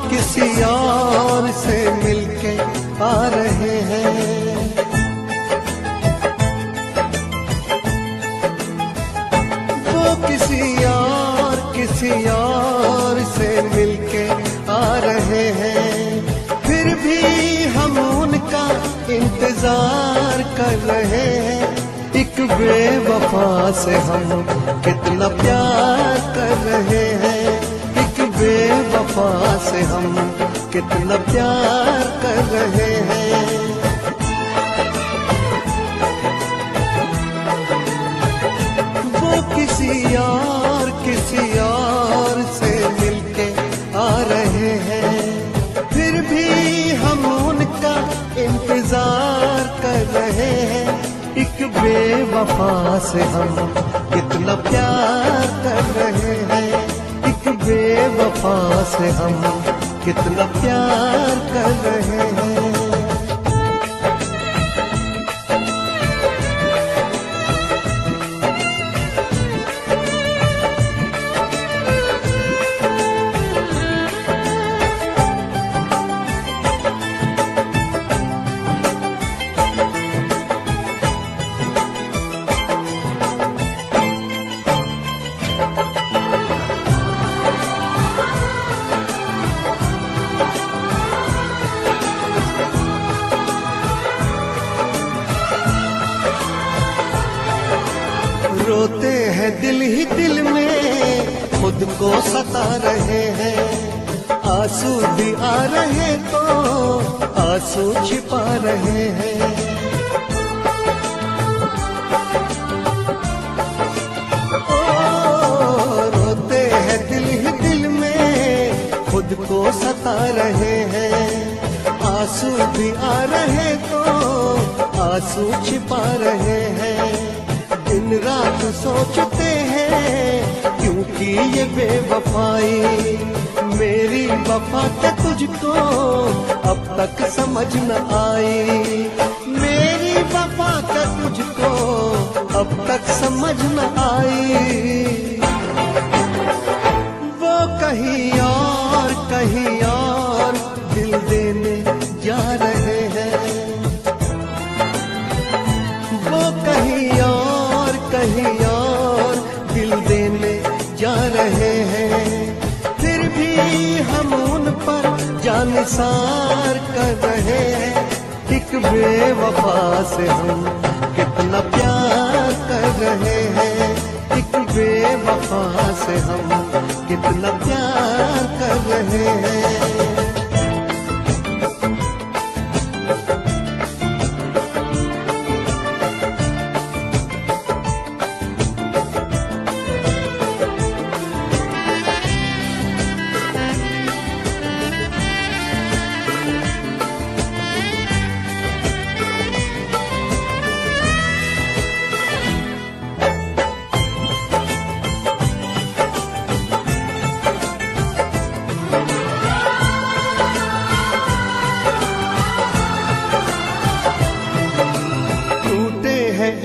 किसी और से मिलके आ रहे हैं। वो किसी और से मिलके आ रहे हैं। फिर भी हम उनका इंतजार कर रहे हैं। एक बेवफा से हम कितना प्यार कर रहे हैं। एक बेवफा से हम कितना प्यार कर रहे हैं। वो किसी और से मिलके आ रहे हैं। फिर भी हम उनका इंतजार कर रहे हैं। एक बेवफा से हम कितना प्यार कर रहे हैं। एक बेवफा से हम कितना प्यार कर रहे हैं। रोते हैं दिल ही दिल में, खुद को सता रहे हैं। आंसू भी आ रहे तो आंसू छिपा रहे हैं। ओ, रोते हैं दिल ही दिल में, खुद को सता रहे हैं। आंसू भी आ रहे तो आंसू छिपा रहे हैं। दिन रात सोचते हैं क्योंकि ये बेवफाई, मेरी वफा के तुझको अब तक समझ न आई। मेरी वफा के तुझको अब तक समझ न आई। वो कहीं और दिल देने जा रहे हैं। वो कहीं और दिल देने जा रहे हैं। फिर भी हम उन पर जानिसार कर रहे हैं। एक बेवफा से हम कितना प्यार कर रहे हैं। एक बेवफा से हम कितना प्यार कर रहे हैं।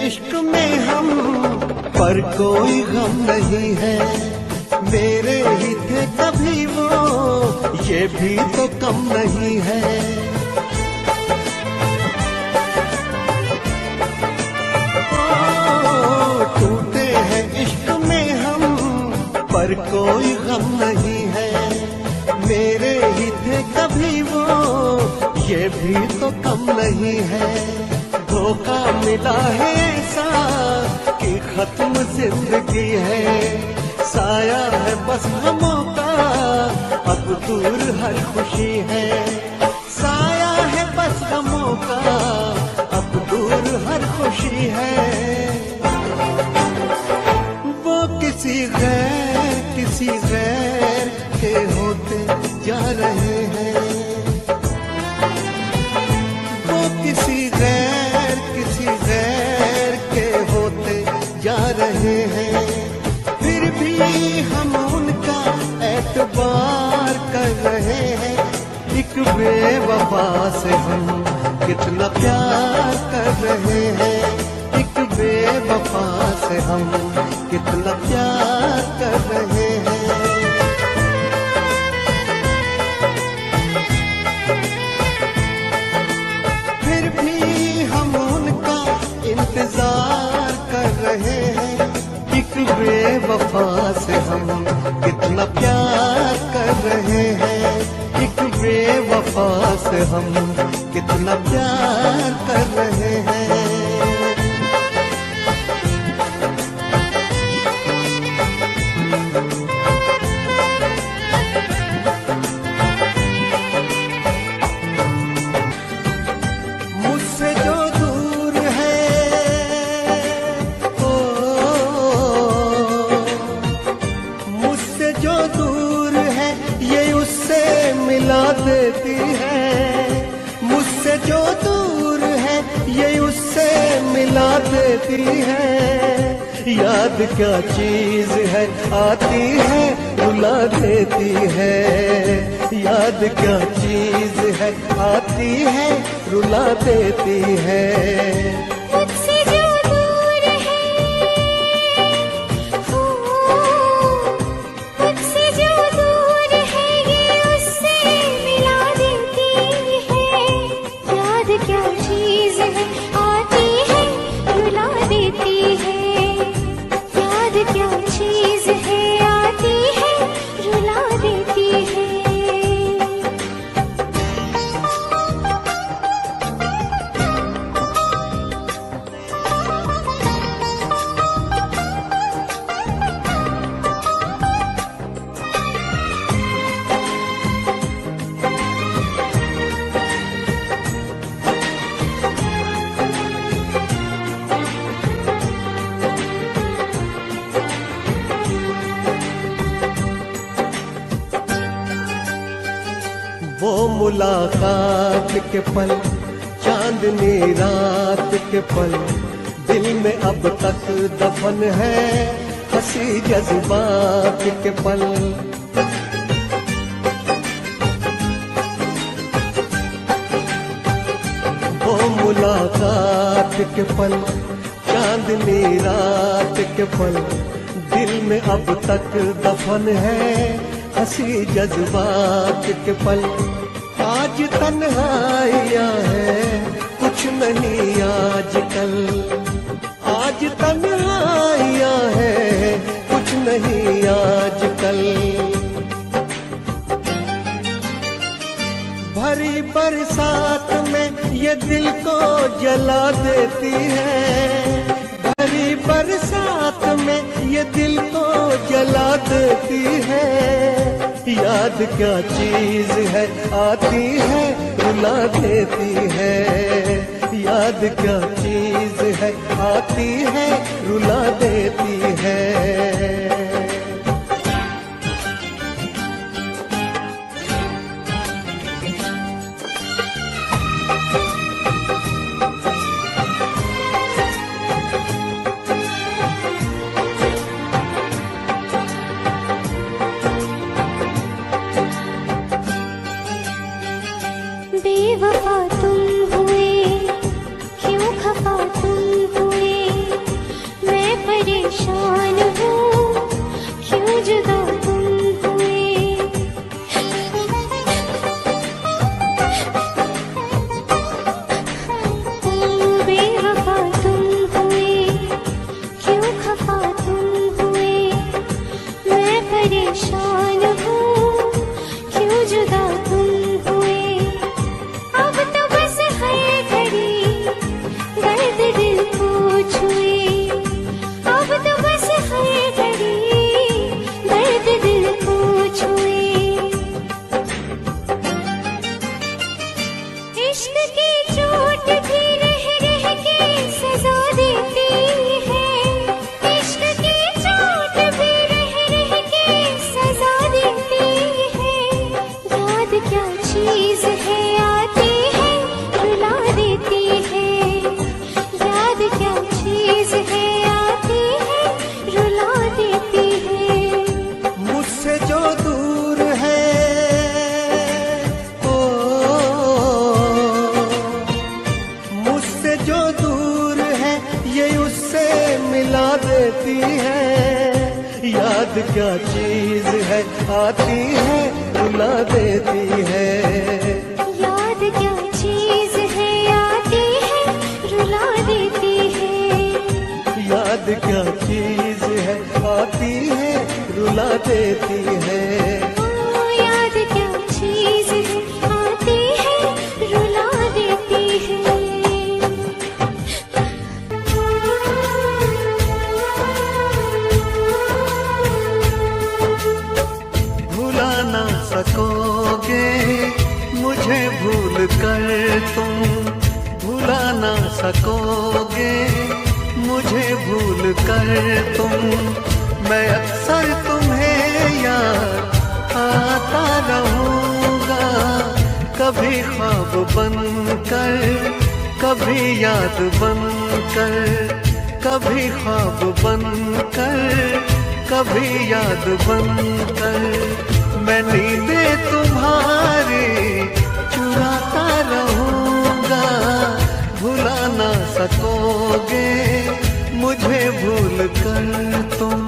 इश्क में हम पर कोई गम नहीं है। मेरे ही थे कभी वो, ये भी तो कम नहीं है। टूटे हैं इश्क में हम पर कोई गम नहीं है। मेरे ही थे कभी वो, ये भी तो कम नहीं है। धोखा मिला है ऐसा कि खत्म जिंदगी है। साया है बस गमों का, अब दूर हर खुशी है। साया है बस गमों का, अब दूर हर खुशी है। वो किसी गैर के होते जा रहे हैं। वो किसी गैर के होते जा रहे हैं। फिर भी हम उनका एतबार कर रहे हैं। एक बेवफा से हम कितना प्यार कर रहे हैं। एक बेवफा से हम कितना प्यार कर रहे हैं। इंतजार कर रहे हैं। एक बेवफा से हम कितना प्यार कर रहे हैं, एक बेवफा से हम कितना प्यार कर रहे हैं। देती है मुझसे जो दूर है, ये उससे मिला देती है। याद क्या चीज है आती है रुला देती है, याद क्या चीज है आती है रुला देती है। वो मुलाकात के पल, चांदनी रात के पल, दिल में अब तक दफन है हंसी जज्बात के पल। वो मुलाकात के पल, चांदनी रात के पल, दिल में अब तक दफन है हंसी जज्बात के पल। आज तन्हाइयाँ है कुछ नहीं आजकल, आज तन्हाइयाँ है कुछ नहीं आजकल। भरी बरसात में ये दिल को जला देती है, भरी बरसात में ये दिल को जला देती है। याद क्या चीज है आती है रुला देती है, याद क्या चीज है आती है रुला देती है। बेवफा तुम हुए, क्यों खफा तुम हुए, मैं परेशान हूँ, क्यों जुदा तुम हुए। बेवफा तुम हुए, क्यों खफा तुम हुए, मैं परेशान हूँ, क्यों जुदा तुम हुए। इश्क की चोट भी रह रह के सजा देती है, इश्क की चोट भी रह रह के सजा देती है। याद क्या चीज है आती है रुला देती है, याद क्या चीज है आती है रुला देती है। मुझसे जो दूर है जो दूर है ये उससे मिला देती है। याद क्या चीज है आती है रुला देती है, याद क्या चीज है आती है रुला देती है। रुला देती है। ओ याद क्या चीज है, आती है रुला देती है। भुला ना सकोगे मुझे भूल कर तुम, भुला ना सकोगे मुझे भूल कर तुम। मैं अक्सर तुम्हें याद आता रहूंगा, कभी ख्वाब बनकर कभी याद बनकर, कभी ख्वाब बनकर कभी याद बनकर। मैं नींदें तुम्हारी चुराता रहूंगा, भुला ना सकोगे मुझे भूल कर तुम।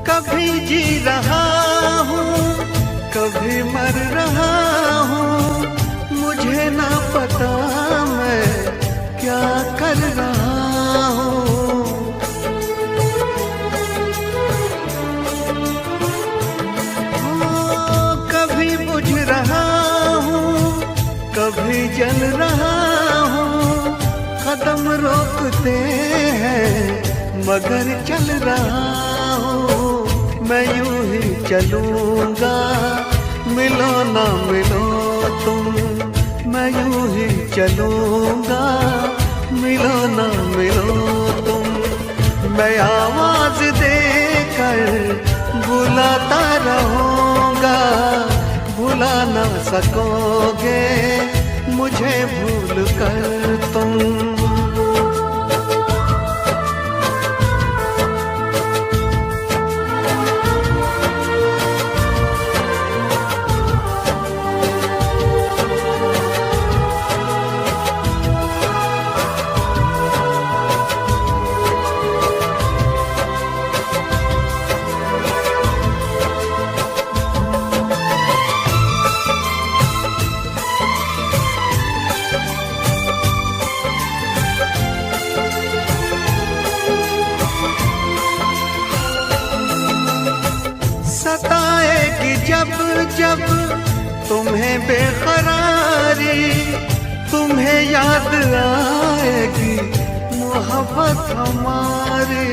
कभी जी रहा हूँ कभी मर रहा हूँ, मुझे ना पता मैं क्या कर रहा हूँ। कभी बुझ रहा हूँ कभी जल रहा हूँ, कदम रोकते हैं मगर चल रहा हूँ। मैं यूं ही चलूंगा मिलो ना मिलो तुम, मैं यूं ही चलूंगा मिलो ना मिलो तुम। मैं आवाज देकर बुलाता रहूंगा, भुला ना सकोगे मुझे भूल कर तुम। सताएगी जब जब तुम्हें बेकरारी, तुम्हें याद आएगी मोहब्बत हमारी।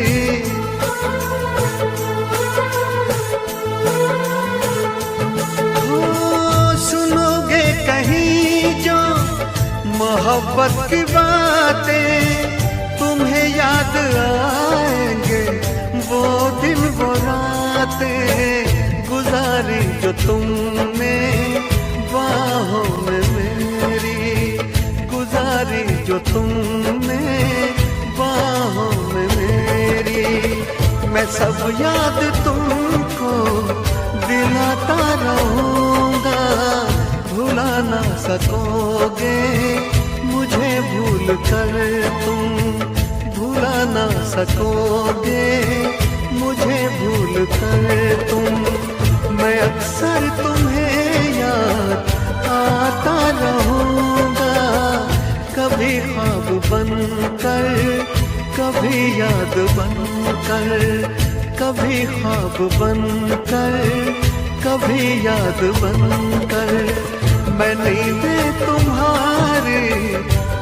सुनोगे कहीं जो मोहब्बत की बातें, तुम्हें याद आएंगे वो दिन वो रातें गुजारी जो तुमने बाहों में मेरी, गुजारी जो तुमने बाहों में मेरी। मैं सब याद तुमको दिलाता रहूंगा, भुला ना सकोगे मुझे भूल कर तुम, भुला ना सकोगे मुझे भूल कर तुम। मैं अक्सर तुम्हें याद आता रहूंगा, कभी ख्वाब बनकर कभी याद बनकर, कभी ख्वाब बनकर कभी याद बनकर। मैं नींदें तुम्हारी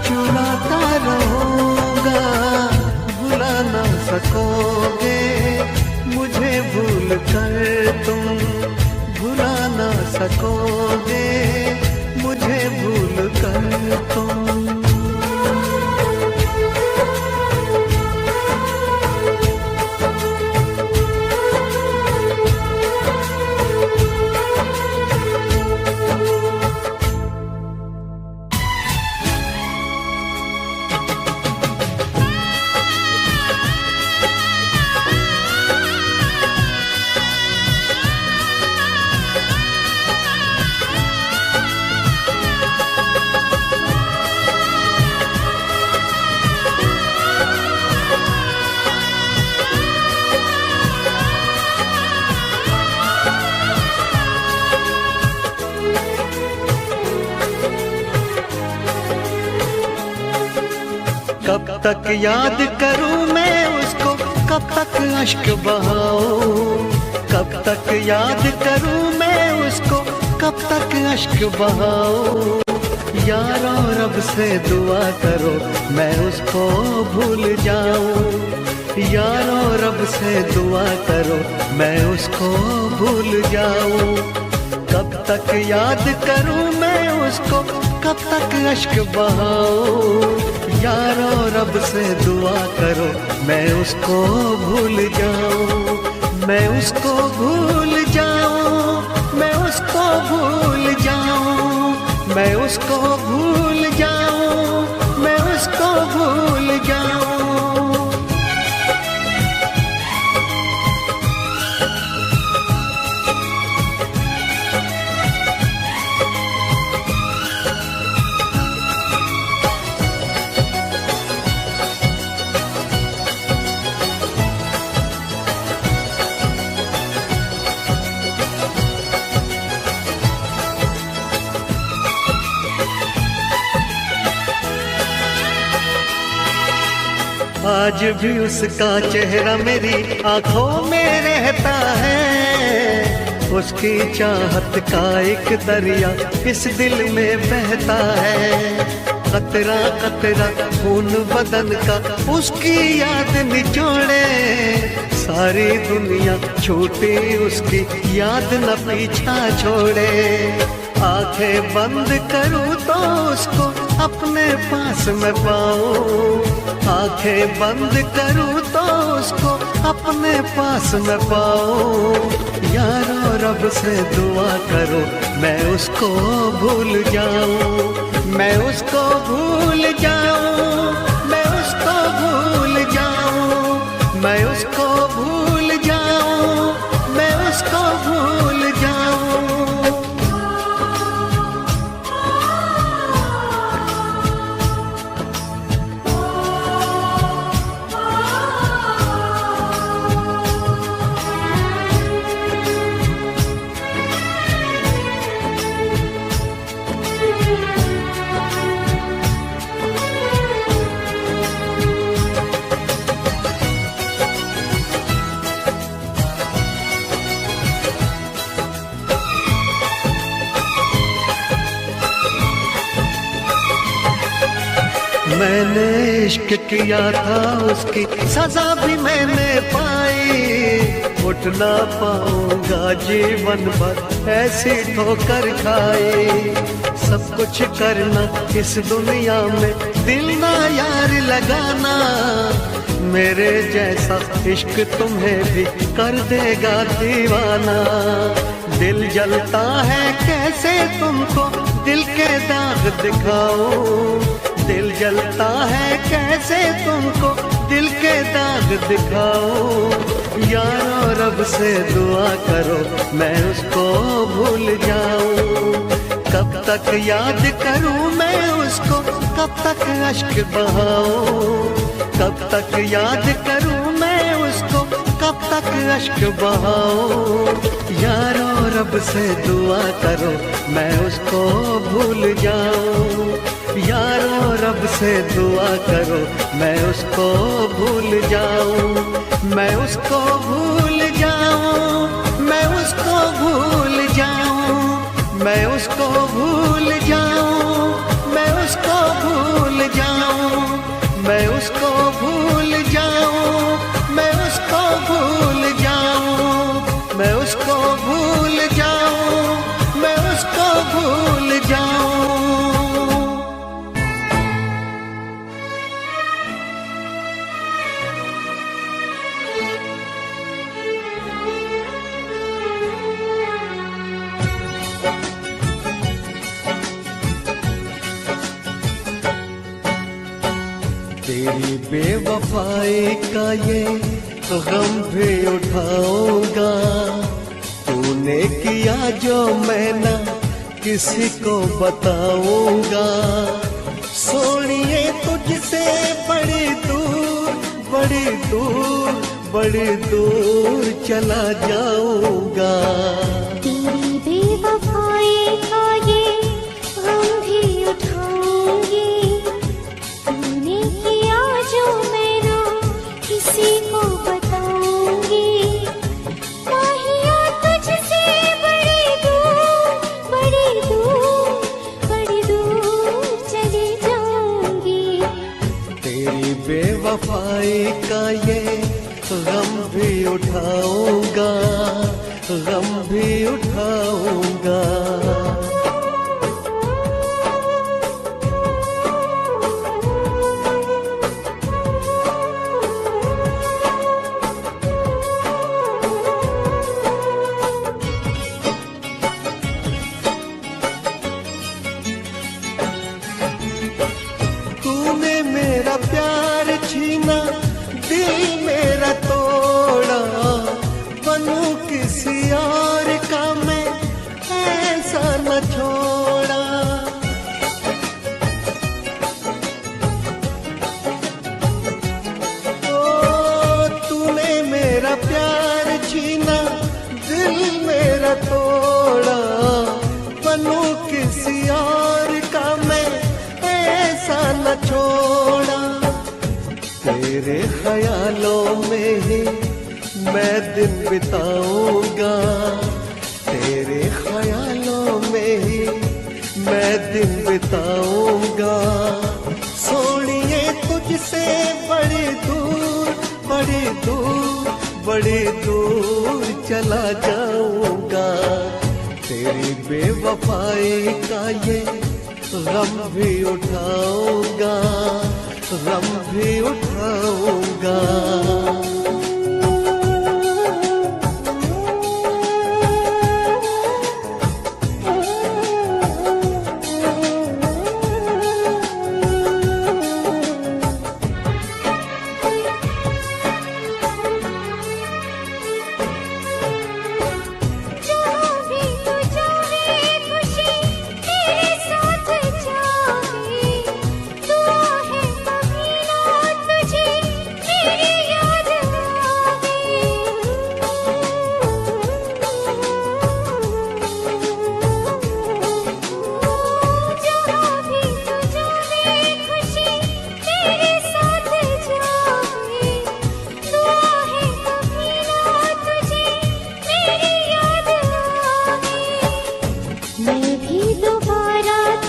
चुराता रहूंगा, भुला ना सकोगे मुझे भूल कर तुम, भुला ना सकोगे मुझे भूल कर तुम। कब तक याद करूं मैं उसको, कब तक अश्क बहाऊं, कब तक याद करूं मैं उसको, कब तक अश्क बहाऊं। यारो रब से दुआ करो मैं उसको भूल जाऊं, यारो रब से दुआ करो मैं उसको भूल जाऊं। कब तक याद करूं मैं उसको, कब तक अश्क बहाऊं। यारो रब से दुआ करो मैं उसको भूल जाऊं, मैं उसको भूल जाऊं, मैं उसको भूल जाऊं, मैं उसको भूल जाऊं, मैं उसको भूल जाऊं। आज भी उसका चेहरा मेरी आंखों में रहता है, उसकी चाहत का एक दरिया इस दिल में बहता है। कतरा कतरा खून बदन का उसकी याद निचोड़े, सारी दुनिया छूटी उसकी याद न पीछा छोड़े। आंखें बंद करूं तो उसको अपने पास मैं पाऊं, आंखें बंद करूं तो उसको अपने पास मैं पाऊं। यारो रब से दुआ करो मैं उसको भूल जाऊं, मैं उसको भूल जाऊं, मैं उसको भूल जाऊं, मैं उसको भूल जाऊं, मैं उसको भूल जाऊं। मैंने इश्क किया था उसकी सजा भी मैंने पाई, उठ ना पाऊंगा जीवन भर ऐसी ठोकर खाई। सब कुछ करना इस दुनिया में दिल ना यार लगाना, मेरे जैसा इश्क तुम्हें भी कर देगा दीवाना। दिल जलता है कैसे तुमको दिल के दाग दिखाऊं, दिल जलता है कैसे तुमको दिल के दाग दिखाऊं। यारो रब से दुआ करो मैं उसको भूल जाऊं, कब तक याद करूं मैं उसको, कब तक अश्क बहाऊं, कब तक याद करूं मैं उसको, कब तक अश्क बहाऊं। यारो रब से दुआ करो मैं उसको भूल जाऊं, यारो रब से दुआ करो मैं उसको भूल जाऊं, मैं उसको भूल जाऊं, मैं उसको भूल जाऊं, मैं उसको भूल जाऊं, मैं उसको भूल जाऊं, मैं उसको भूल जाऊं, मैं उसको भूल जाऊं, मैं उसको भूल जाऊं, मैं उसको भूल जाऊं। तेरी बेवफाई का ये गम भी उठाऊंगा, तूने किया जो मैं ना किसी को बताऊंगा। सोनिए तुझसे बड़ी दूर, बड़ी दूर, बड़ी दूर चला जाऊंगा। तेरी बेवफाई का ये गम भी उठाऊंगी, तूने किया बेवफाई का ये गम भी उठाऊंगा, गम भी उठाऊंगा। तूने मेरा प्यार छीना, दिल मेरा तोड़ा, बनूं किसी और का मैं ऐसा न छोड़ा। ओ तूने मेरा प्यार छीना, दिल मेरा तोड़ा, बनूं किसी और का मैं ऐसा न छोड़ा। तेरे ख्यालों में ही मैं दिन बिताऊंगा, तेरे ख्यालों में ही मैं दिन बिताऊंगा। सोनिए तुझसे बड़ी दूर, बड़ी दूर, बड़ी दूर चला जाऊंगा। तेरी बेवफाई का ये गम भी उठाऊंगा, गम भी उठाऊंगा।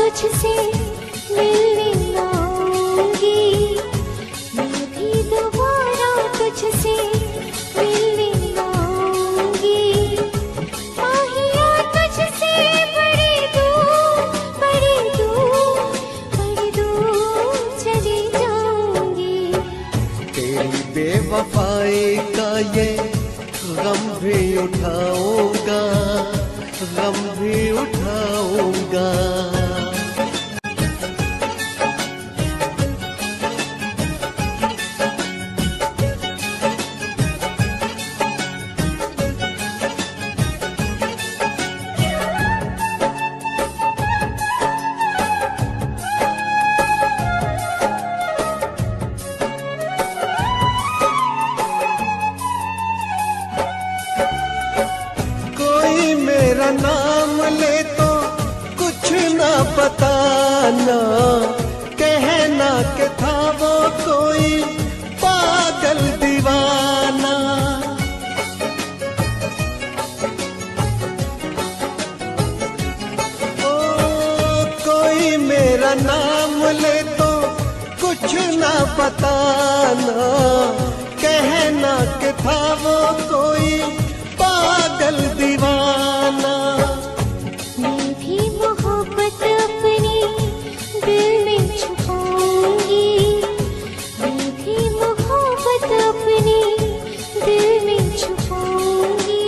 तुझसे मिलने आऊंगी, मैं भी दोबारा तुझसे मिलने आऊंगी। माहिया तुझसे बड़ी दूर, बड़ी दूर, बड़ी दूर चली जाऊंगी। तेरी बेवफाई का ये गम भी उठाऊंगा, गम भी उठाऊंगा। मेरा नाम ले तो कुछ ना बताना, कहना के था वो कोई पागल दीवाना। ओ कोई मेरा नाम ले तो कुछ ना बताना, कहना के था वो कोई पागल दीवाना। मैं भी मोहब्बत अपनी दिल में छुपाऊंगी, मैं भी मोहब्बत अपनी दिल में छुपाऊंगी।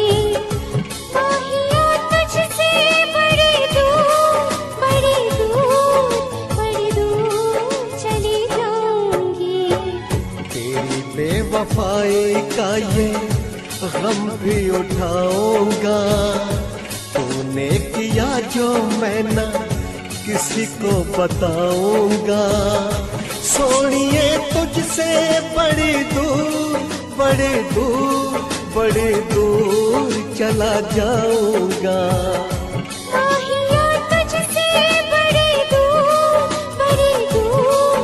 माहिया तुझसे बड़ी दूर, बड़ी दूर, बड़ी दूर चली जाऊंगी। तेरी बेवफाई का ये गम भी उठाऊंगा। तूने किया जो मैं ना किसी को बताऊंगा। सोनिए तुझसे बड़ी दूर, बड़ी दूर, बड़ी दूर चला जाऊंगा। माहिया तुझसे बड़ी दूर, बड़ी दूर,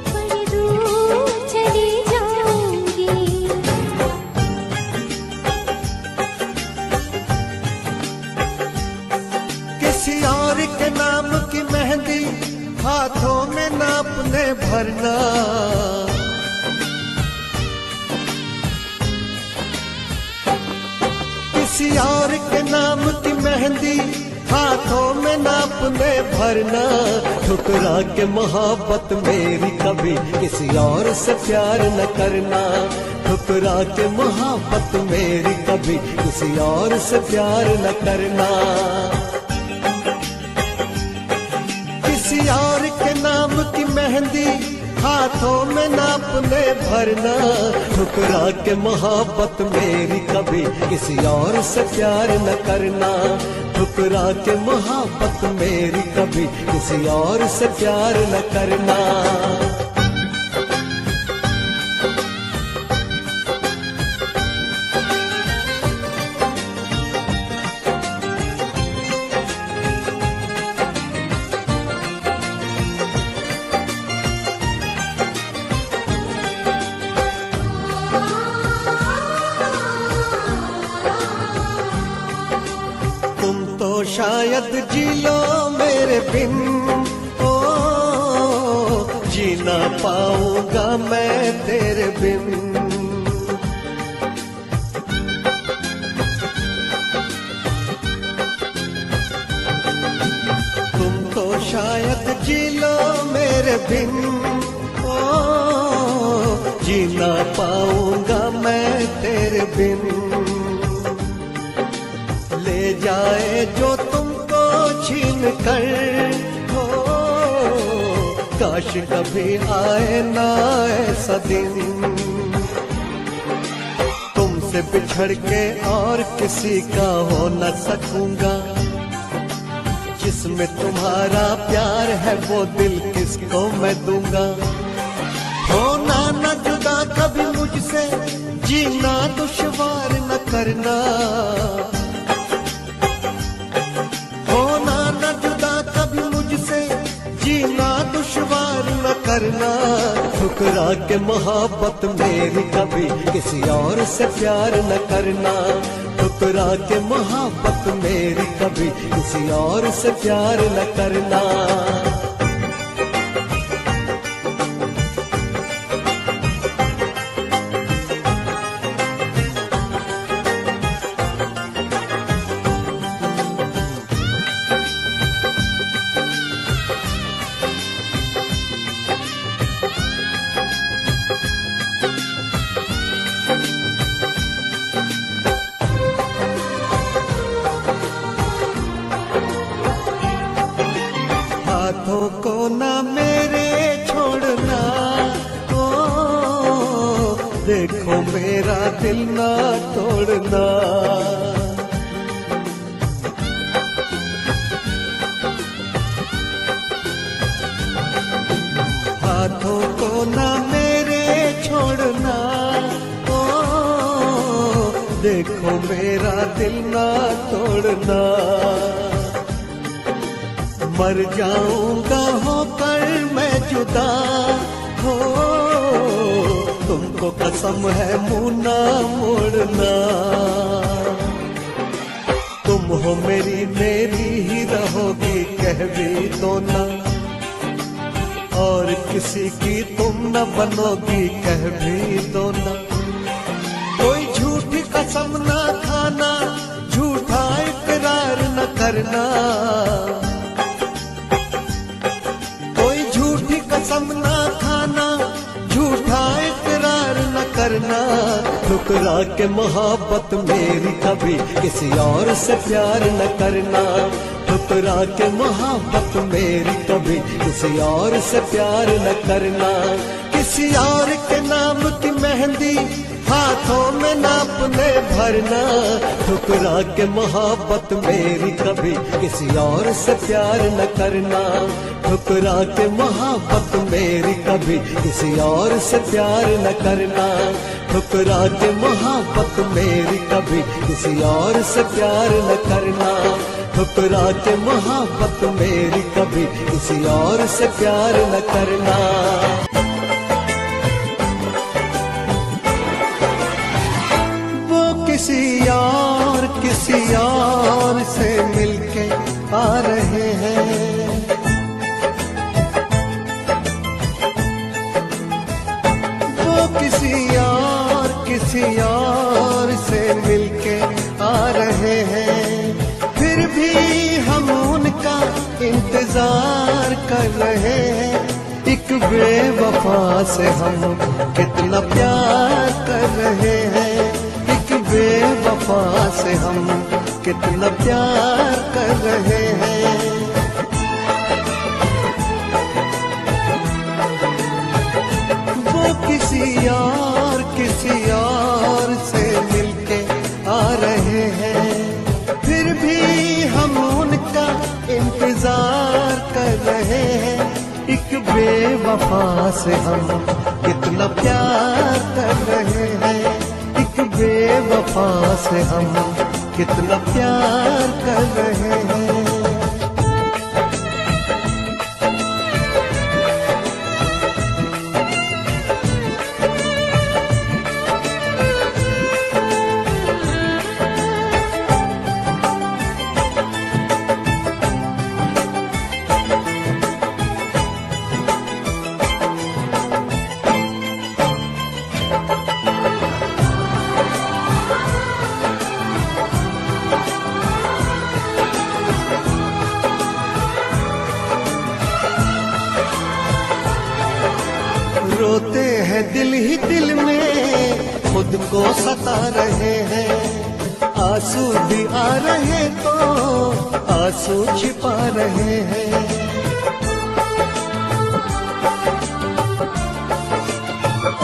बड़ी दूर चली जाऊंगी। किसी और के नाम की मेहंदी हाथों में ना अपने भरना। किसी और के नाम की मेहंदी हाथों में ना अपने भरना, ठुकरा के मोहब्बत मेरी कभी किसी और से प्यार न करना, ठुकरा के मोहब्बत मेरी कभी किसी और से प्यार न करना। किसी और के नाम की मेहंदी हाथों में ना अपने भरना, ठुकरा के मोहब्बत मेरी कभी किसी और से प्यार न करना, ठुकरा के मोहब्बत मेरी कभी किसी और से प्यार न करना। शायद जी लो मेरे बिन, ओ जी ना पाऊंगा मैं तेरे बिन। तुम तो शायद जी लो मेरे बिन, ओ जी ना पाऊंगा मैं तेरे बिन। ले जाए जो तुमको छीन कर, हो काश कभी आए ना ऐसा दिन, तुमसे बिछड़ के और किसी का हो न सकूंगा, जिसमें तुम्हारा प्यार है वो दिल किसको मैं दूंगा। होना न जुदा कभी मुझसे, जीना दुश्वार न करना, जीना दुश्वार न करना, ठुकरा के मोहब्बत मेरी कभी किसी और से प्यार न करना, ठुकरा के मोहब्बत मेरी कभी किसी और से प्यार न करना। हाथों को ना मेरे छोड़ना, ओ देखो मेरा दिल ना तोड़ना। हाथों को ना मेरे छोड़ना, ओ देखो मेरा दिल ना तोड़ना। मर जाऊंगा होकर मैं जुदा, हो तुमको कसम है मुँह ना मोड़ना। तुम हो मेरी मेरी ही रहोगी कह भी दो ना, और किसी की तुम न बनोगी कह भी दो ना। कोई झूठी कसम ना खाना, झूठा इकरार न करना, कसम ना खाना, झूठा इकरार न करना, ठुकरा के मोहब्बत मेरी कभी किसी और से प्यार न करना, ठुकरा के मोहब्बत मेरी कभी किसी और से प्यार न करना। किसी और के नाम की मेहंदी हाथों में ना अपने भरना, ठुकरा के मोहब्बत मेरी कभी किसी और से प्यार न करना, ठुकरा के मोहब्बत मेरी कभी किसी और से प्यार न करना, ठुकरा के मोहब्बत मेरी कभी किसी और से प्यार न करना, ठुकरा के मोहब्बत मेरी कभी किसी और से प्यार न करना। किसी और से मिलके आ रहे हैं, वो किसी और से मिलके आ रहे इंतजार कर रहे हैं। एक बेवफा से हम कितना प्यार कर रहे हैं। एक बेवफा से हम कितना प्यार कर रहे हैं। वो किसी और से मिलके आ रहे हैं, फिर भी हम उनका इंतजार कर रहे हैं। एक बेवफा से हम कितना प्यार कर रहे हैं। एक बेवफा से हम कितना प्यार कर रहे हैं। रोते हैं दिल ही दिल में, खुद को सता रहे हैं। आंसू भी आ रहे तो आंसू छिपा रहे हैं। ओ,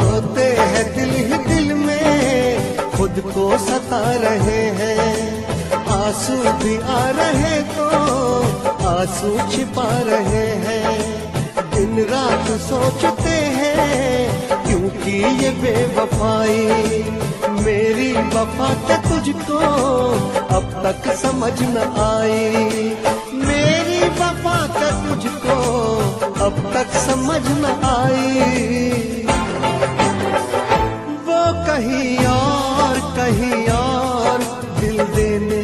रोते हैं दिल ही दिल में, खुद को सता रहे हैं। आंसू भी आ रहे तो आंसू छिपा रहे हैं। दिन रात सोचते हैं क्योंकि ये बेवफाई, मेरी वफा क्या तुझको अब तक समझ न आई। मेरी वफा क्या तुझको अब तक समझ न आई। वो कहीं और दिल देने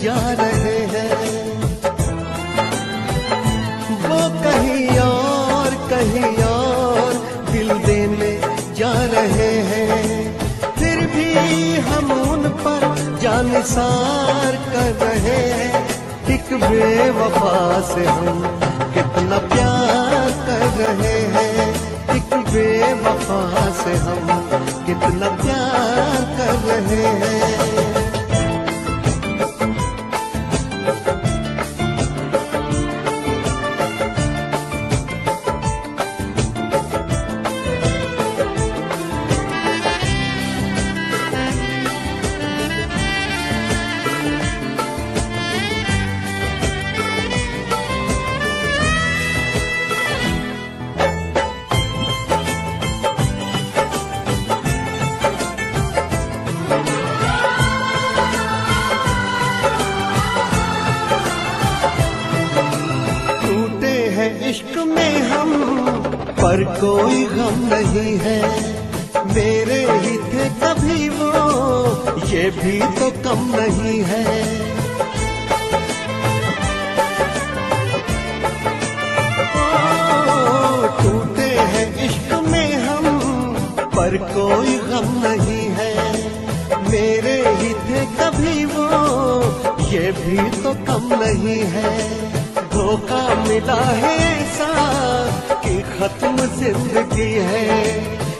जा रहे हैं। वो कहीं और दिल देने जा रहे हैं। फिर भी हम उन पर जानिसार कर रहे हैं। एक बेवफा से हम कितना प्यार कर रहे हैं। एक बेवफा से हम कितना प्यार कर रहे हैं। इश्क में हम पर कोई गम नहीं है। मेरे ही थे कभी वो, ये भी तो कम नहीं है। टूटे हैं इश्क में हम पर कोई गम नहीं है। मेरे ही थे कभी वो, ये भी तो कम नहीं है। धोखा मिला है ऐसा कि खत्म जिंदगी है।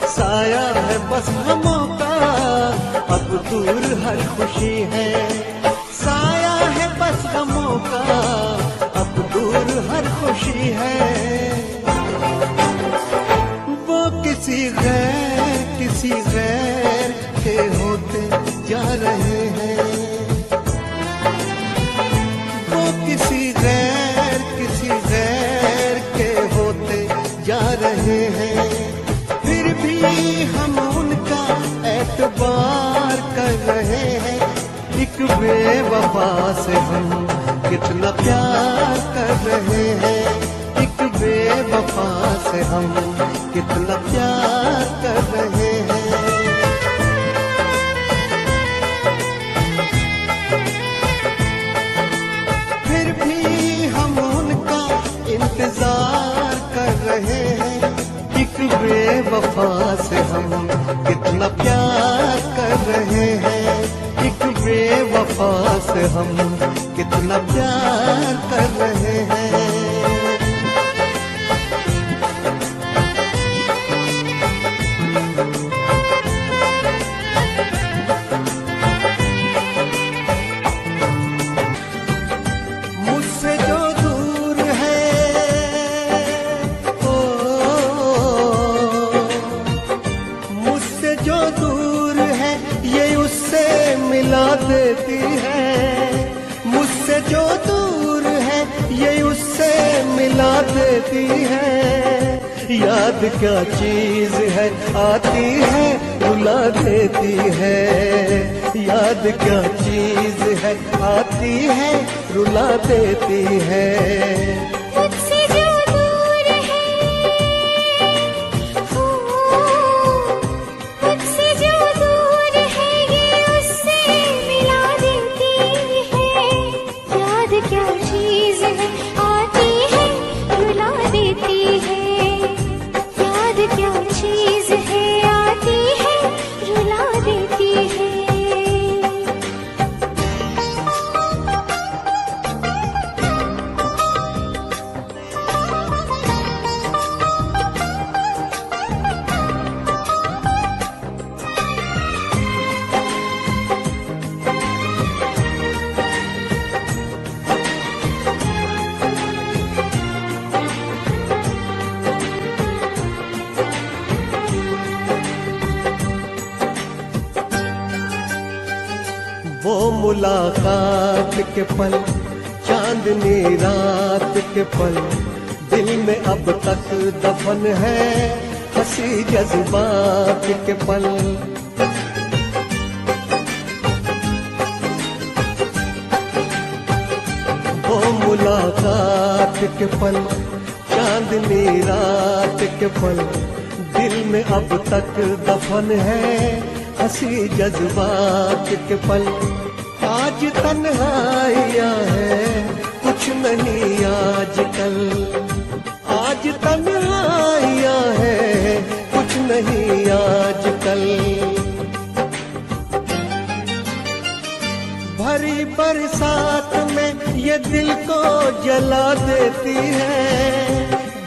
साया है बस गमों का, अब दूर हर खुशी है। साया है बस गमों का, अब दूर हर खुशी है। वो किसी गैर के होते जा रहे हैं। वो किसी गैर के होते जा रहे हैं। फिर भी हम उनका एतबार कर रहे हैं। एक बेवफा से हम कितना प्यार कर रहे हैं। एक बेवफा से हम कितना प्यार कर रहे हैं। इंतजार कर रहे हैं। एक बेवफा से हम कितना प्यार कर रहे हैं। एक बेवफा से हम कितना वरना प्यार कर रहे हैं। मुझसे जो दूर है ओ, मुझसे जो दूर है ये उससे मिला देती है। मुझसे जो दूर है ये उससे मिला देती है। याद क्या चीज है आती है रुला देती है। याद क्या चीज है आती है रुला देती है। मुझसे जो दूर है हो, मुझसे जो दूर है ये उससे मिला देती है। याद क्या चीज है आती है रुला देती है। याद क्या चीज है आती है रुला देती है। वो मुलाकात के पल चांदनी रात के पल दिल में अब तक दफन है। हंसी जज्बात के पल वो मुलाकात के पल चांदनी रात के पल दिल में अब तक दफन है। हंसी जज्बात के पल आज तन्हाइयाँ है कुछ नहीं आजकल। आज तन्हाइयाँ है कुछ नहीं आजकल। भरी बरसात में ये दिल को जला देती है।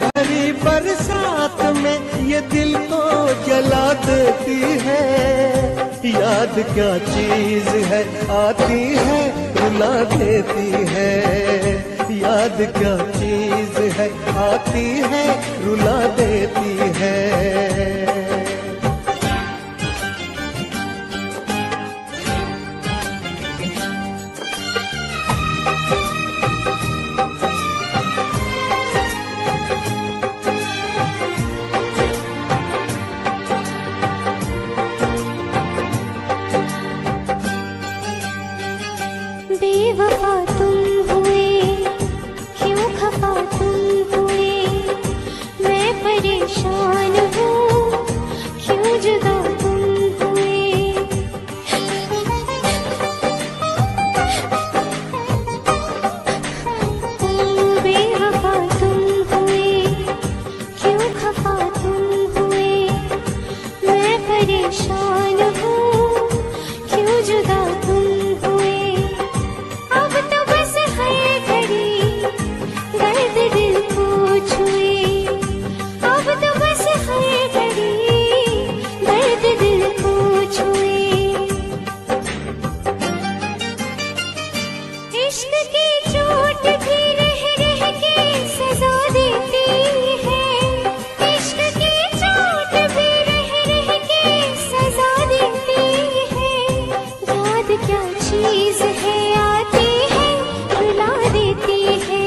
भरी बरसात में ये दिल को जला देती है। याद क्या चीज है आती है रुला देती है। याद क्या चीज है आती है रुला देती है। बेवफा तुम हुए क्यों खफा तुम हुए। मैं परेशान हूँ क्यों जुदा तुम हुए। बेवफा तुम हुए क्यों खफा तुम हुए। मैं परेशान हूँ क्यों जुदा तुम हुए। अब तो बस है घड़ी दर्द दिल को छुए। अब तो बस है घड़ी दर्द दिल को छुए। इश्क की चोट भी रह रह के सजा देती है। इश्क की चोट भी रह रह के सजा देती है। याद क्या चीज है आती है रुला देती है।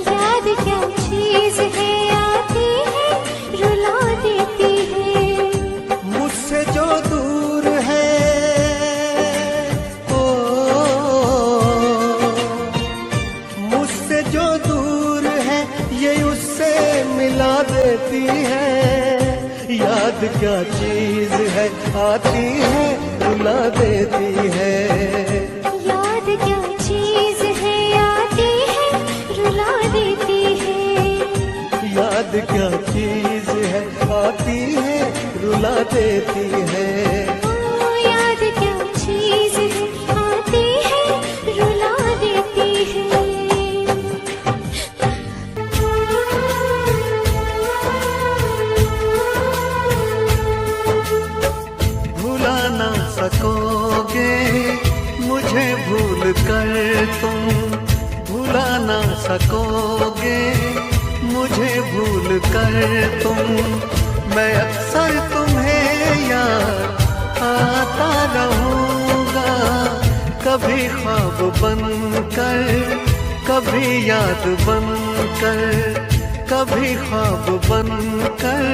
याद क्या चीज है आती है रुला देती है। मुझसे जो दूर है ओ, मुझसे जो दूर है ये उससे मिला देती है। याद क्या चीज है आती है रुला देती है। याद क्या चीज है आती है रुला देती है। याद क्या चीज है आती है रुला देती है। ओ, याद क्या चीज है आती है रुला देती भूल कर तुम, मैं अक्सर तुम्हें याद आता रहूंगा। कभी ख्वाब बनकर, कभी याद बनकर, कभी ख्वाब बनकर,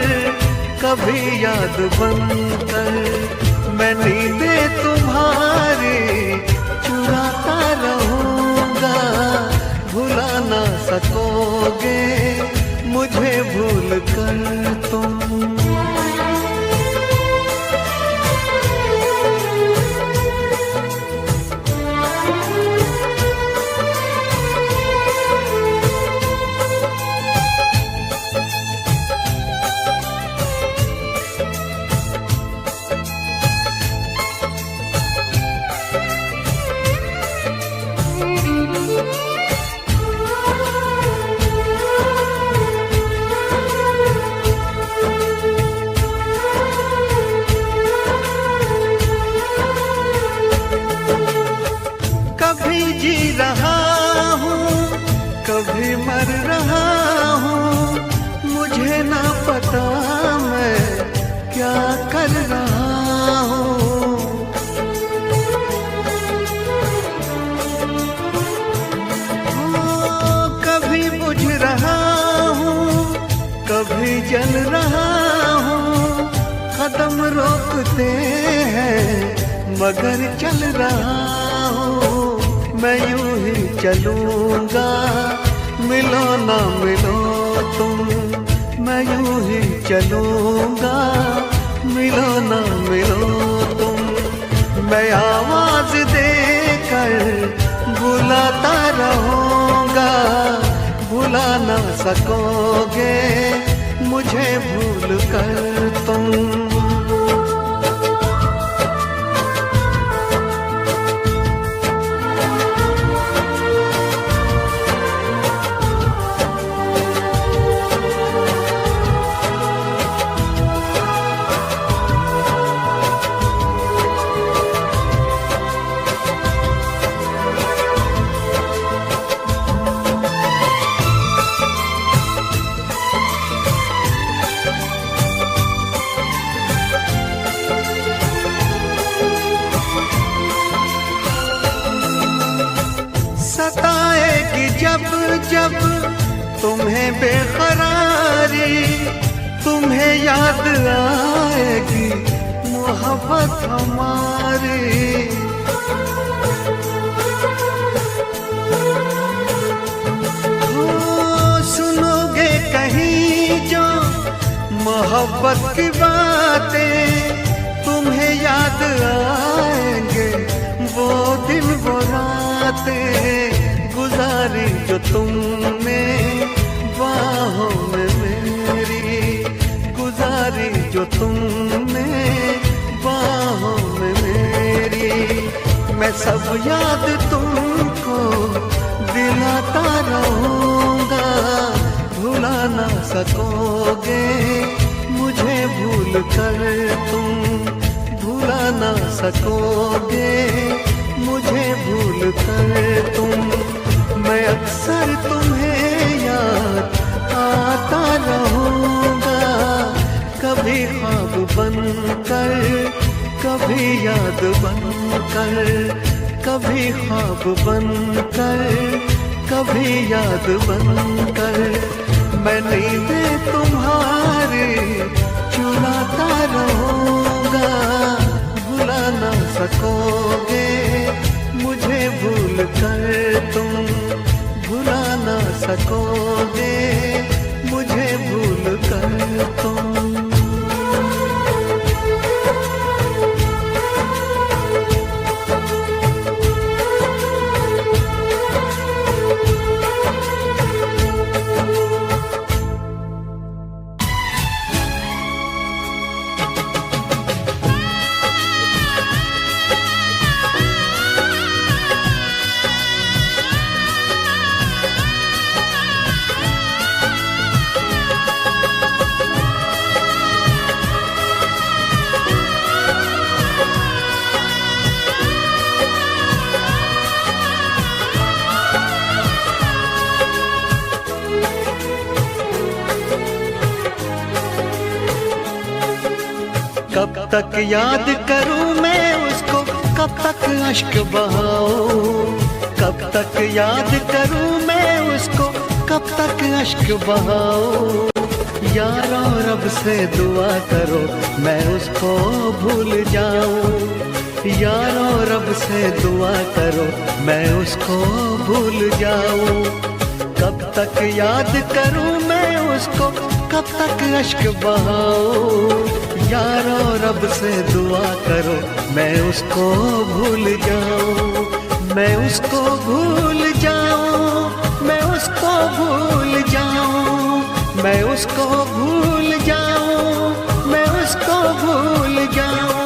कभी याद बनकर, मैं नींदें तुम्हारी चुराता रहूंगा। भुला ना सकोगे मुझे भूल कर तुम। कभी जी रहा हूँ, कभी मर रहा हूँ, मुझे ना पता मैं क्या कर रहा हूँ। कभी बुझ रहा हूँ, कभी जल रहा हूँ, कदम रोकते हैं मगर चल रहा हूँ। मैं यूं ही चलूंगा, मिलो ना मिलो तुम, मैं यूं ही चलूंगा, मिलो ना मिलो तुम। मैं आवाज देकर बुलाता रहूंगा, भुला ना सकोगे मुझे भूल कर तुम। सताएगी जब जब तुम्हें बेकरारी, तुम्हें याद आएगी मोहब्बत हमारी। सुनोगे कहीं जो मोहब्बत की बातें, तुम्हें याद आएंगे वो दिन वो रातें गुजारी जो तुमने बाहों में मेरी, गुजारी जो तुमने बाहों में मेरी। मैं सब याद तुमको दिलाता रहूंगा, भुला ना सकोगे मुझे भूल कर तुम, भुला ना सकोगे मुझे भूल कर तुम। मैं अक्सर तुम्हें याद आता रहूंगा, कभी ख्वाब बनकर, कभी याद बनकर, कभी ख्वाब बनकर, कभी याद बनकर, मैं नींदें तुम्हारी चुराता रहूंगा। भुला ना सकोगे मुझे भूल कर तुम, भुला ना सकोगे मुझे भूल कर तुम। तक याद करूं मैं उसको, कब तक अश्क बहाऊं, कब तक याद करूं मैं उसको, कब तक अश्क बहाऊं। यारो रब से दुआ करो मैं उसको भूल जाऊं, यारो रब से दुआ करो मैं उसको भूल जाऊं। कब तक याद करूं मैं उसको, कब तक अश्क बहाऊं। यारो रब से दुआ करो मैं उसको भूल जाऊं, मैं उसको भूल जाऊं, मैं उसको भूल जाऊं, मैं उसको भूल जाऊं, मैं उसको भूल जाऊं।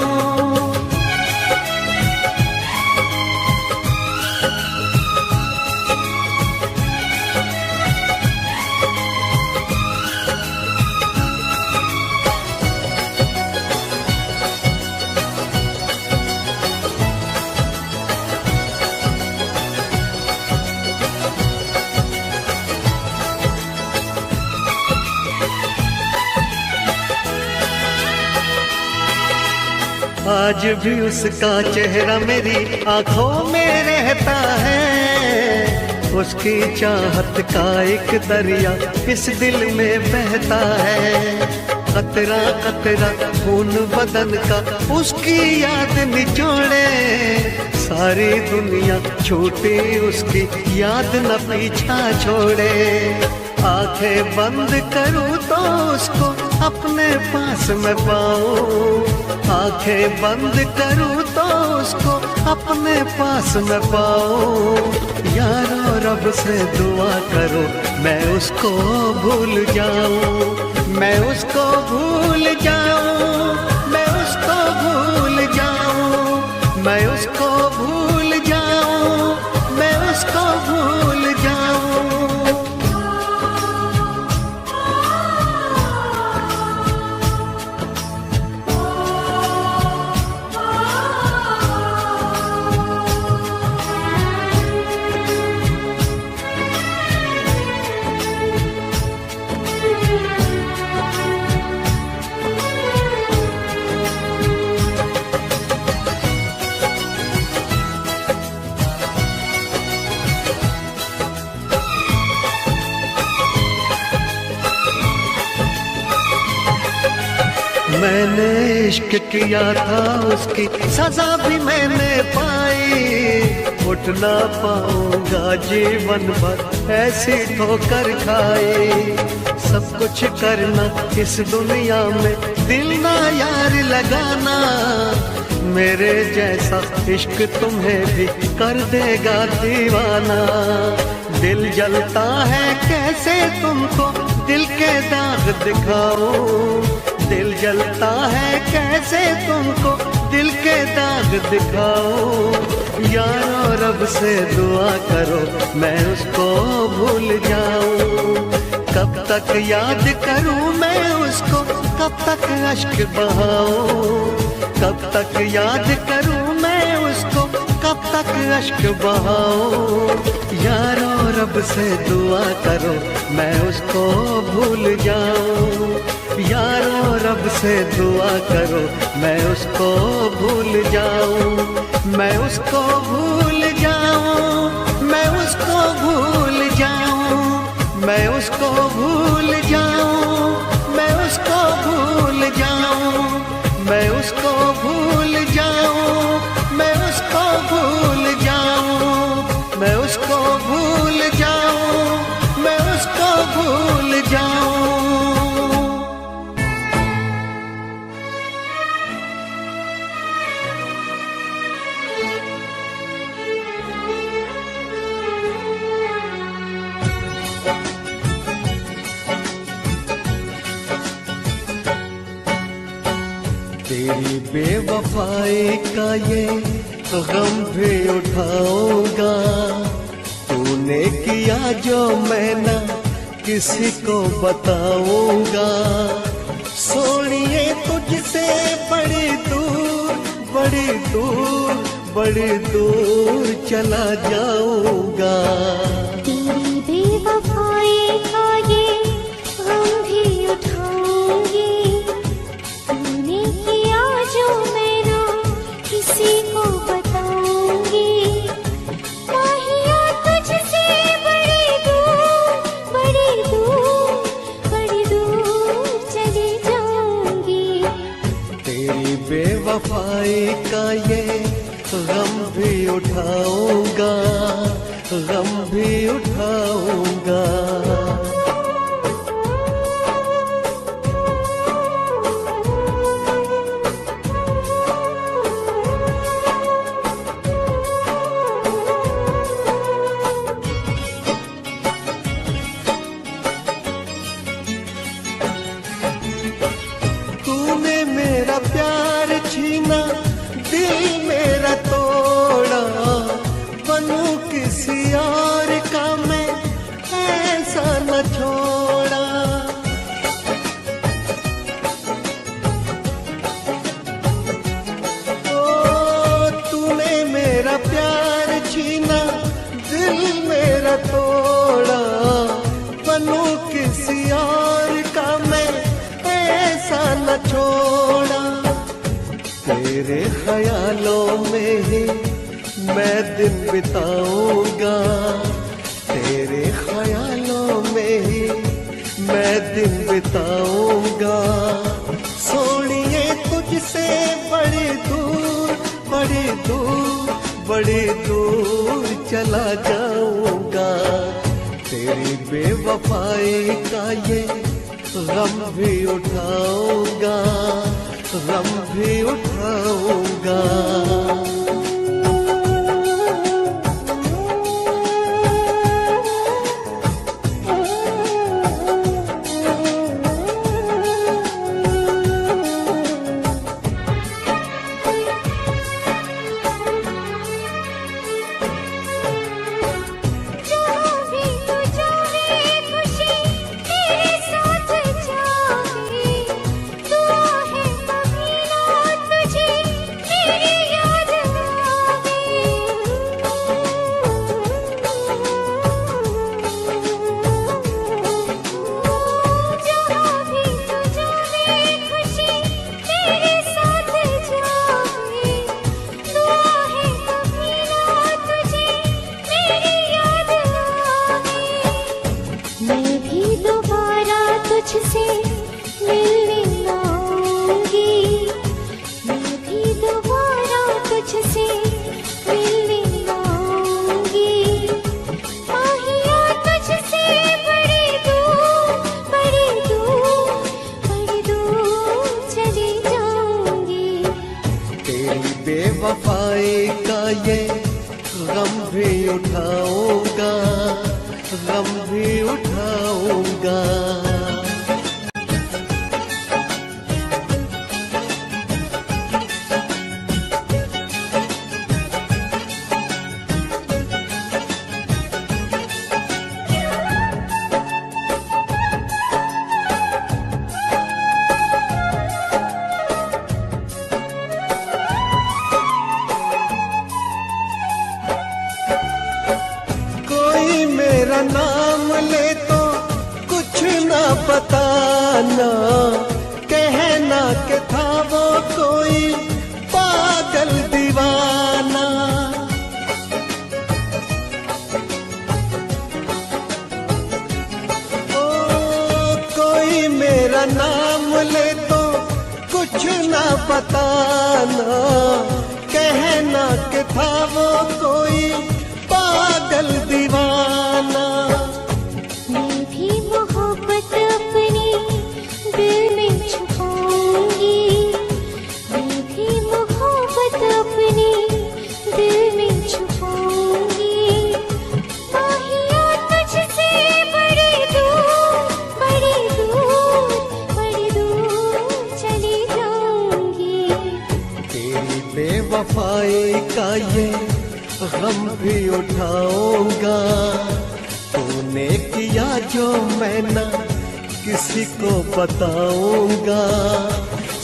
आज भी उसका चेहरा मेरी आंखों में रहता है, उसकी चाहत का एक दरिया इस दिल में बहता है। कतरा कतरा खून बदन का उसकी याद निचोड़े, सारी दुनिया छूटी उसकी याद न पीछा छोड़े। आंखें बंद करूं तो उसको अपने पास में पाऊं, आंखें बंद करूं तो उसको अपने पास में पाऊं। यारो रब से दुआ करो मैं उसको भूल जाऊं, मैं उसको भूल जाऊं, मैं उसको भूल जाऊं, मैं उसको भूल जाऊं, मैं उसको भूल जाऊं। मैंने इश्क किया था उसकी सजा भी मैंने पाई, उठ ना पाऊंगा जीवन भर ऐसी ठोकर खाई। सब कुछ करना इस दुनिया में दिल ना यार लगाना, मेरे जैसा इश्क तुम्हें भी कर देगा दीवाना। दिल जलता है कैसे तुमको दिल के दाग दिखाऊं, दिल जलता है कैसे तुमको दिल के दाग दिखाऊं। यारो रब से दुआ करो मैं उसको भूल जाऊं, कब तक याद करूं मैं उसको, कब तक अश्क बहाऊं। कब तक याद करूं मैं उसको, कब तक अश्क बहाऊं। यारो रब से दुआ करो मैं उसको भूल जाऊं, यारो रब से दुआ करो मैं उसको भूल जाऊं, मैं उसको भूल जाऊं, मैं उसको भूल जाऊं, मैं उसको भूल जाऊं, मैं उसको भूल जाऊं, मैं उसको भूल जाऊं, मैं उसको भूल जाऊं, मैं उसको भूल जाऊं, मैं उसको भूल जाऊं। तेरी बेवफाई का ये गम भी उठाऊंगा, तूने किया जो मैं ना किसी को बताऊंगा। सोनिए तुझसे बड़ी दूर, बड़ी दूर, बड़ी दूर चला जाऊंगा। तेरी बेवफाई का ये गम भी उठाऊंगी, तूने किया जो गम भी उठाऊंगा, गम भी उठाऊंगा। तूने मेरा प्यार छीना, दिल मेरा तोड़ा, बनूं किसी और का मैं ऐसा न छोड़ा। ओ तूने मेरा प्यार छीना, दिल मेरा तोड़ा, बनूं किसी और का मैं ऐसा न छोड़ा। तेरे ख्यालों में ही मैं दिन बिताऊंगा, तेरे ख्यालों में ही मैं दिन बिताऊंगा। सोनिए तुझसे बड़ी दूर, बड़ी दूर, बड़ी दूर चला जाऊंगा। तेरी बेवफाई का ये गम भी उठाऊंगा, गम भी उठाऊंगा। तुझसे मिलने आऊंगी, मैं भी दोबारा तुझसे मिलने आऊंगी। माहिया तुझसे बड़ी दूर, बड़ी दूर, बड़ी दूर चली जाऊंगी। तेरी बेवफाई का ये गम भी उठाऊंगा, गम भी उठाऊंगा। मेरा नाम ले तो कुछ ना बताना, कहना कि था वो कोई पागल दीवाना। ओ कोई मेरा नाम ले तो कुछ ना बताना, कहना कि था वो कोई पागल दीवाना। मैं भी मोहब्बत अपनी दिल में छुपाऊंगी, मैं भी मोहब्बत अपनी दिल में छुपाऊंगी। माहिया तुझसे बड़ी दूर, बड़ी दूर, बड़ी दूर चली जाऊंगी। तेरी बेवफाई का ये गम भी उठाऊंगा। तूने किया जो मैं ना किसी को बताऊंगा।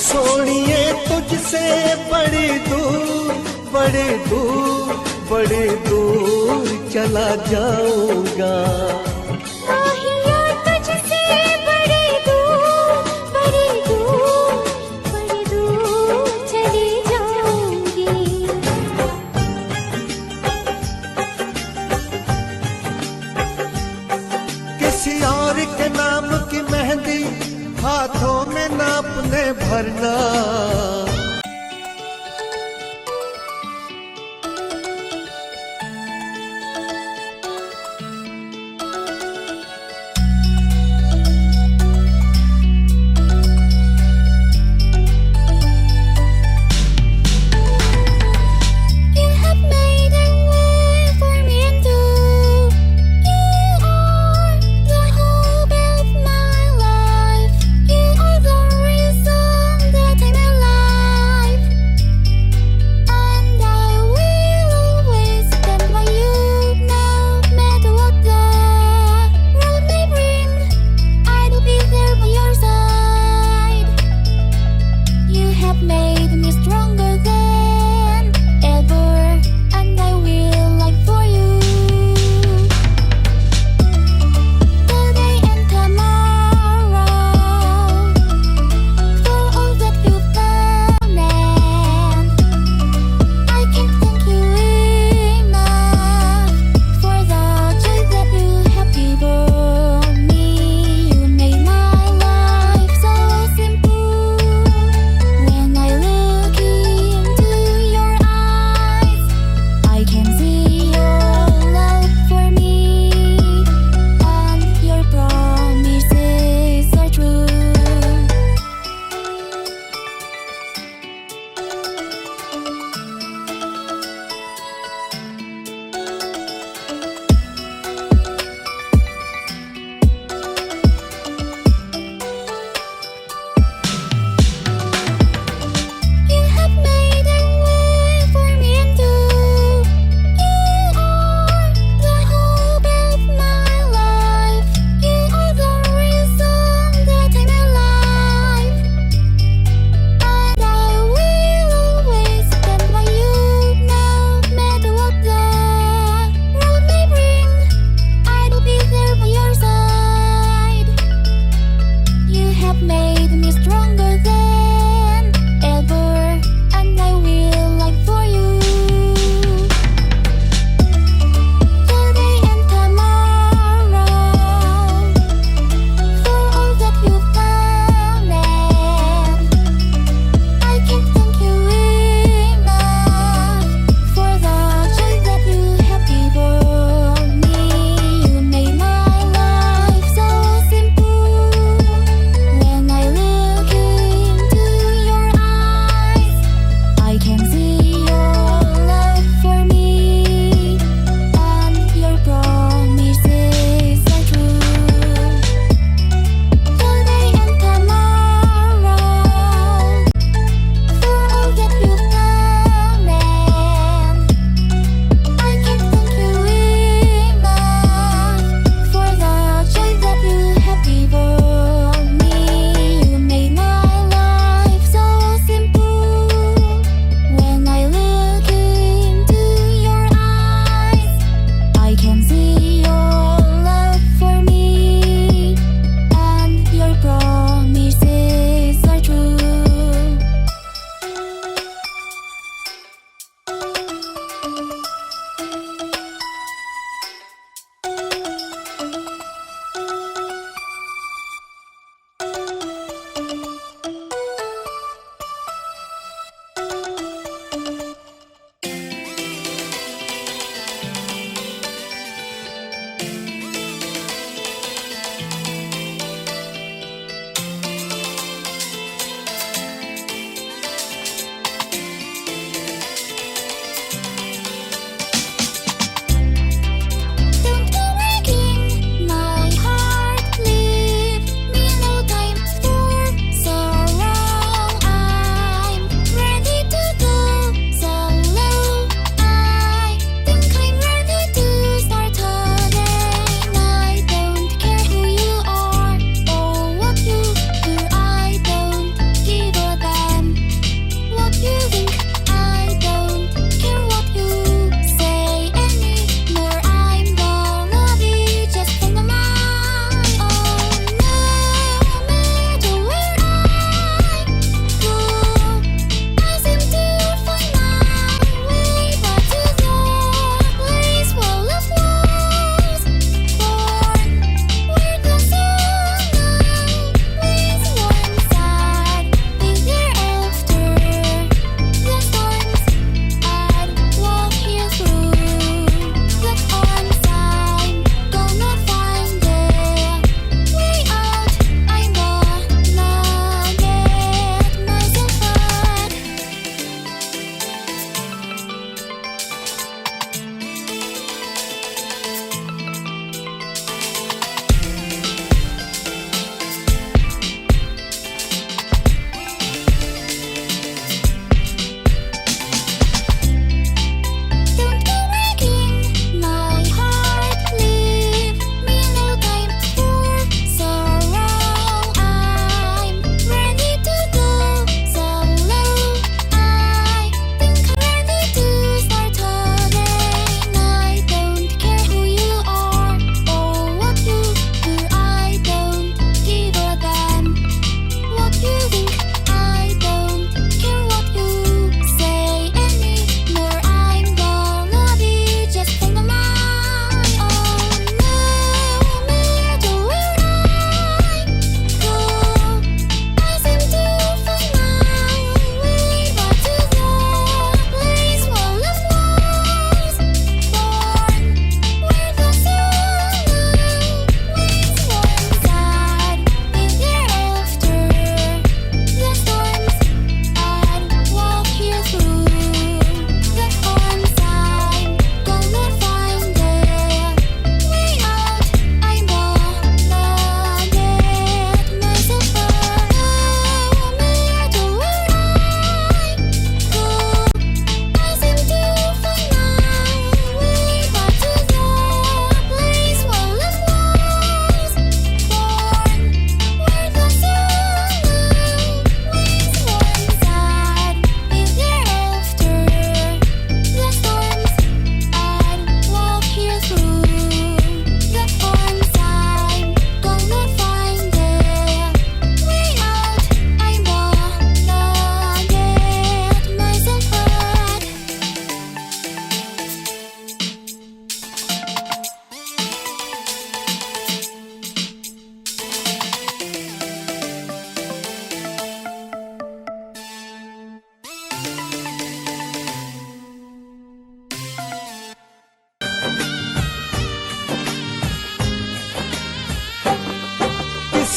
सोनिए तुझसे बड़ी दूर, बड़ी दूर, बड़ी दूर चला जाऊंगा। माहिया तुझसे बड़ी दूर, बड़ी दूर, बड़ी दूर चली जाऊंगी। किसी और के नाम की मेहंदी हाथों में ना अपने भरना।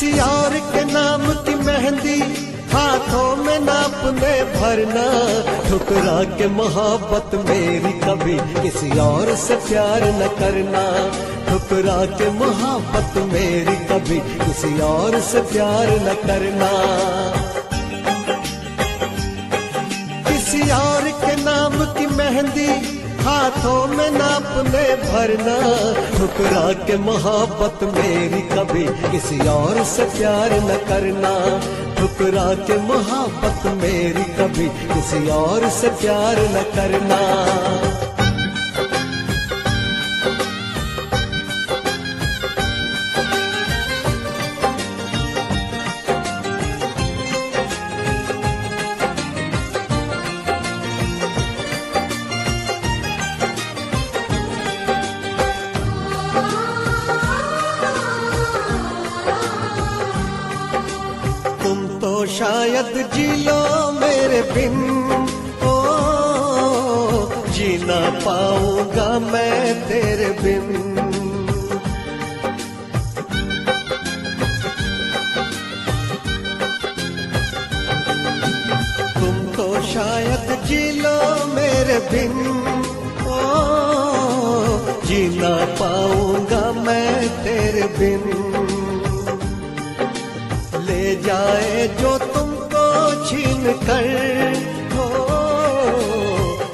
किसी और के नाम की मेहंदी हाथों में ना अपने भरना, ठुकरा के मोहब्बत मेरी कभी किसी और से प्यार न करना, ठुकरा के मोहब्बत मेरी कभी किसी और से प्यार न करना। किसी और के नाम की मेहंदी हाथों में ना अपने भरना, ठुकरा के मोहब्बत मेरी कभी किसी और से प्यार न करना, ठुकरा के मोहब्बत मेरी कभी किसी और से प्यार न करना। तो शायद जी लो मेरे बिन, ओ जी ना पाऊंगा मैं तेरे बिन। तुम तो शायद जी लो मेरे बिन, ओ जी ना पाऊंगा मैं तेरे बिन। ले जाए जो तुमको छीन कर, हो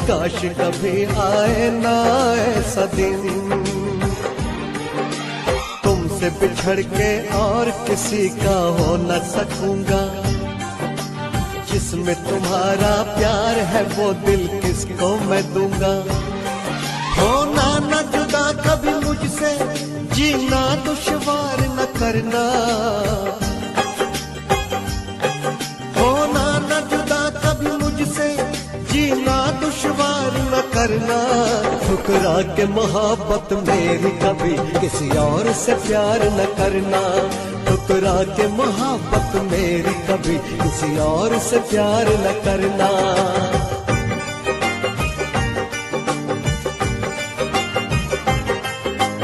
काश कभी आए ना ऐसा दिन, तुमसे बिछड़ के और किसी का हो न सकूंगा, जिसमें तुम्हारा प्यार है वो दिल किसको मैं दूंगा। होना न जुदा कभी मुझसे, जीना दुश्वार न करना, जीना दुश्वार न करना, ठुकरा के मोहब्बत मेरी कभी किसी और से प्यार न करना, ठुकरा के मोहब्बत मेरी कभी किसी और से प्यार न करना।